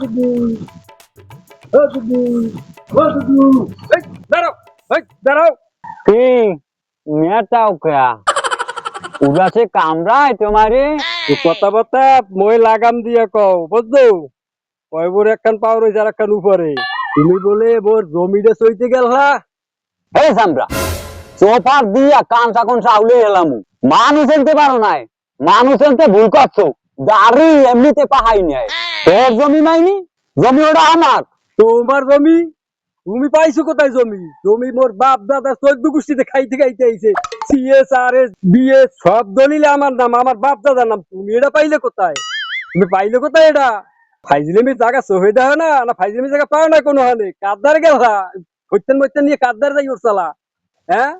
দুদু ও দুদু ও দুদু এই দাঁড়াও কি মেটাও কা উদাসে কামড়ায় তোমারে? কথাবার্তা মই লাগাম দিয়া কও বুঝছো কয় বোর একখান পাও রয়েছে আর একখান উপরে তুমি বলে বোর জমিটা চইতে গেলা হে সামরা সোফার দিয়া কান সাকন সাউলে এলাম মানুষ এনতে পারো নাই মানুষ এনতে ভুল করছো দাড়ি এমনিতে পাহাই নাই তোর জমি মাইনি জমি ওটা আমার তোমার জমি তুমি পাইছো কোথায় জমি জমি মোর বাপ দাদা 14 গোষ্ঠীতে খাইতে খাইতে আইছে সিএস আর এস বিএস সব দলিলে আমার নাম আমার বাপ দাদার নাম তুমি এটা পাইলে কোথায় তুমি পাইলে কোথায় এটা ফাইজলেমি জায়গা সহে দেয় না না ফাইজলেমি জায়গা পাও না কোনো হালে কাদ্দার গেলা হইতেন নিয়ে কাদ্দার যাই ওর চালা হ্যাঁ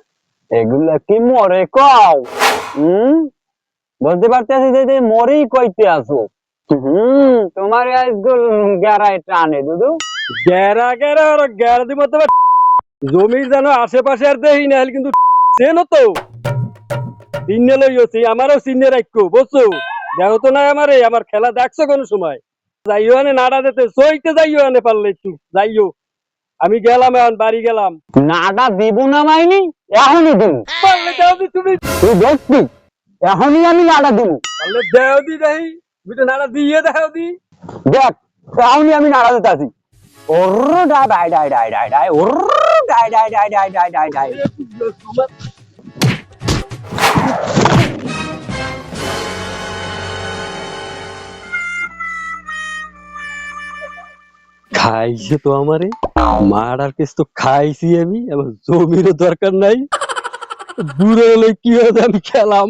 এগুলা কি মরে কও বলতে পারতেছি যে মরেই কইতে আসো তোমার আজগুল গেরায় টানে দুদু গেরা গেরা আর গেরা দিব তবে জমির জানো আশেপাশে আর দেই না কিন্তু চেনো তো চিহ্নে লইছি আমারও চিহ্নে রাখো বুঝছো দেখো তো না আমারে আমার খেলা দেখছো কোন সময় যাইও আনে নাড়া দিতে সইতে যাইও আনে পারলে একটু যাইও আমি গেলাম এখন বাড়ি গেলাম নাটা দিব না মাইনি এখনই দিব পারলে দাও দি তুমি তুই দেখবি এখনই আমি নাটা দিব পারলে দাও দি দেই তুমি তো নাড়া দিয়ে দাও দি দেখ এখনই আমি নাড়া দিতে আছি ওর die die die die die die ওর die die die die die die die খাইছে তো আমারে মারার কেস তো খাইছি আমি আমার জমিরও দরকার নাই বুড়ো হলে কি হবে আমি খেলাম